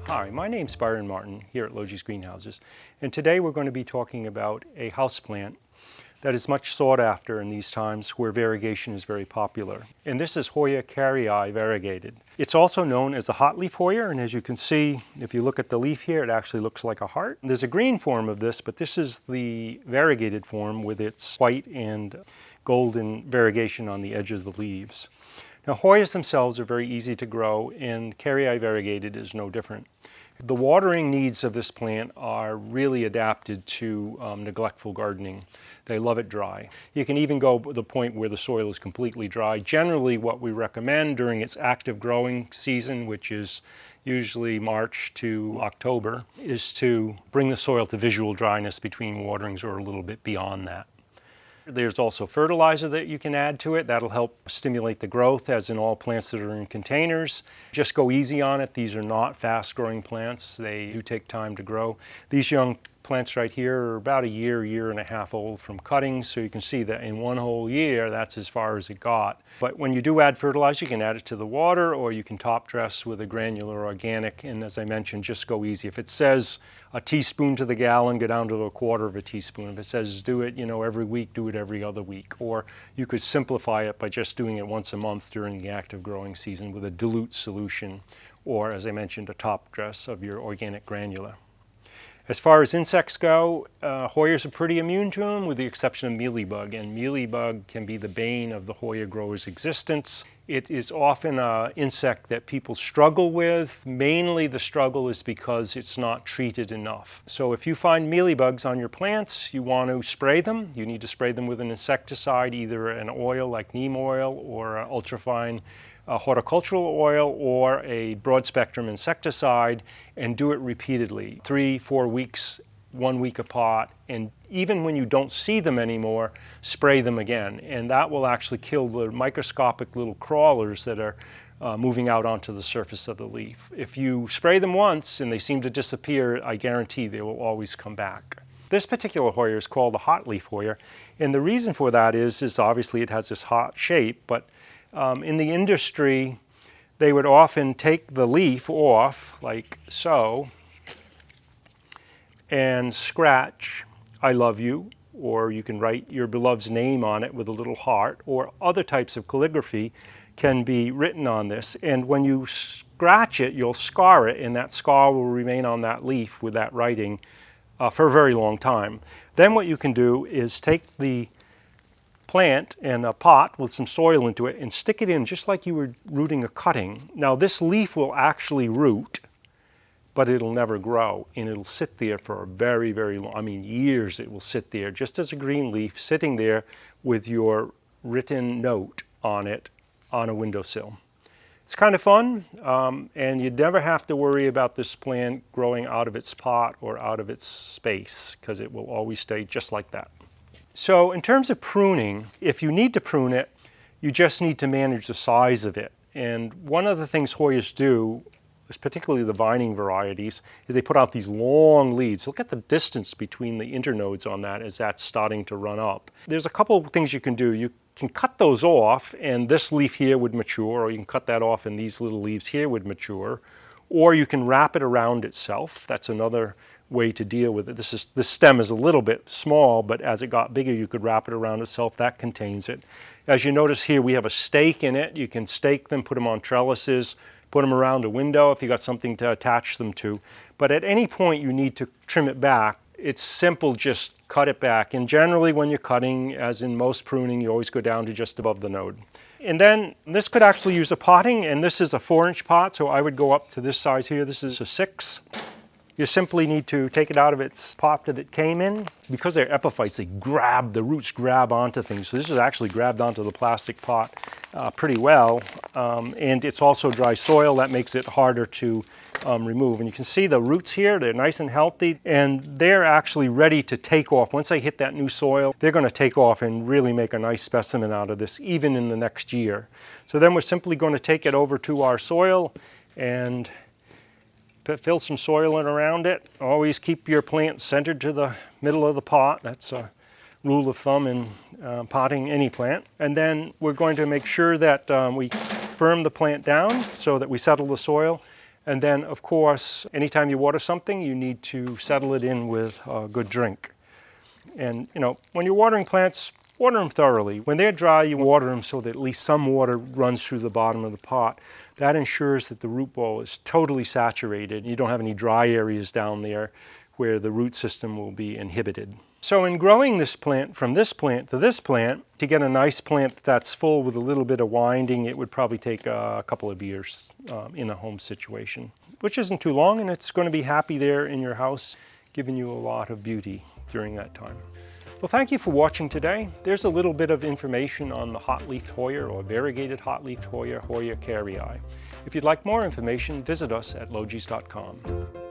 Hi, my name's Byron Martin here at Logee's Greenhouses, and today we're going to be talking about a houseplant that is much sought after in these times where variegation is very popular. And this is Hoya kerrii Variegated. It's also known as the hot leaf Hoya, and as you can see, if you look at the leaf here, it actually looks like a heart. There's a green form of this, but this is the variegated form with its white and golden variegation on the edge of the leaves. Now, Hoyas themselves are very easy to grow, and kerrii Variegated is no different. The watering needs of this plant are really adapted to neglectful gardening. They love it dry. You can even go to the point where the soil is completely dry. Generally, what we recommend during its active growing season, which is usually March to October, is to bring the soil to visual dryness between waterings or a little bit beyond that. There's also fertilizer that you can add to it. That'll help stimulate the growth, as in all plants that are in containers. Just go easy on it. These are not fast-growing plants. They do take time to grow. These young plants right here are about a year and a half old from cuttings, so you can see that in one whole year, that's as far as it got. But when you do add fertilizer, you can add it to the water, or you can top dress with a granular organic, and as I mentioned, just go easy. If it says a teaspoon to the gallon, go down to a quarter of a teaspoon. If it says do it, every week, do it every other week. Or you could simplify it by just doing it once a month during the active growing season with a dilute solution, or as I mentioned, a top dress of your organic granular. As far as insects go, Hoyas are pretty immune to them, with the exception of mealybug, and mealybug can be the bane of the Hoya grower's existence. It is often an insect that people struggle with. Mainly the struggle is because it's not treated enough. So if you find mealybugs on your plants, you want to spray them. You need to spray them with an insecticide, either an oil like neem oil or an ultrafine horticultural oil or a broad spectrum insecticide, and do it repeatedly, 3-4 weeks, 1 week apart, and even when you don't see them anymore, spray them again, and that will actually kill the microscopic little crawlers that are moving out onto the surface of the leaf. If you spray them once and they seem to disappear, I guarantee they will always come back. This particular Hoya is called the hot leaf Hoya, and the reason for that is obviously it has this hot shape, but in the industry, they would often take the leaf off, like so, and scratch, "I love you," or you can write your beloved's name on it with a little heart, or other types of calligraphy can be written on this. And when you scratch it, you'll scar it, and that scar will remain on that leaf with that writing for a very long time. Then what you can do is take the plant in a pot with some soil into it and stick it in just like you were rooting a cutting. Now this leaf will actually root, but it'll never grow, and it'll sit there for a very, very long, years it will sit there, just as a green leaf sitting there with your written note on it on a windowsill. It's kind of fun, and you never have to worry about this plant growing out of its pot or out of its space, because it will always stay just like that. So in terms of pruning, if you need to prune it, you just need to manage the size of it. And one of the things Hoyas do, particularly the vining varieties, is they put out these long leads. Look at the distance between the internodes on that as that's starting to run up. There's a couple of things you can do. You can cut those off, and this leaf here would mature, or you can cut that off and these little leaves here would mature. Or you can wrap it around itself. That's another way to deal with it. This stem is a little bit small, but as it got bigger, you could wrap it around itself. That contains it. As you notice here, we have a stake in it. You can stake them, put them on trellises, put them around a window if you got something to attach them to. But at any point you need to trim it back, it's simple, just cut it back. And generally when you're cutting, as in most pruning, you always go down to just above the node. And then this could actually use a potting, and this is a 4-inch pot, so I would go up to this size here. This is a 6. You simply need to take it out of its pot that it came in. Because they're epiphytes, the roots grab onto things. So this is actually grabbed onto the plastic pot pretty well. And it's also dry soil. That makes it harder to remove. And you can see the roots here, they're nice and healthy, and they're actually ready to take off. Once they hit that new soil, they're going to take off and really make a nice specimen out of this, even in the next year. So then we're simply going to take it over to our soil and fill some soil in around it. Always keep your plant centered to the middle of the pot. That's a rule of thumb in potting any plant. And then we're going to make sure that we firm the plant down so that we settle the soil. And then, of course, anytime you water something, you need to settle it in with a good drink. And, you know, when you're watering plants, water them thoroughly. When they're dry, you water them so that at least some water runs through the bottom of the pot. That ensures that the root ball is totally saturated. You don't have any dry areas down there where the root system will be inhibited. So in growing this plant from this plant to this plant, to get a nice plant that's full with a little bit of winding, it would probably take a couple of years in a home situation, which isn't too long, and it's going to be happy there in your house, giving you a lot of beauty during that time. Well, thank you for watching today. There's a little bit of information on the hot-leafed Hoya or variegated hot-leafed Hoya, Hoya kerrii. If you'd like more information, visit us at logees.com.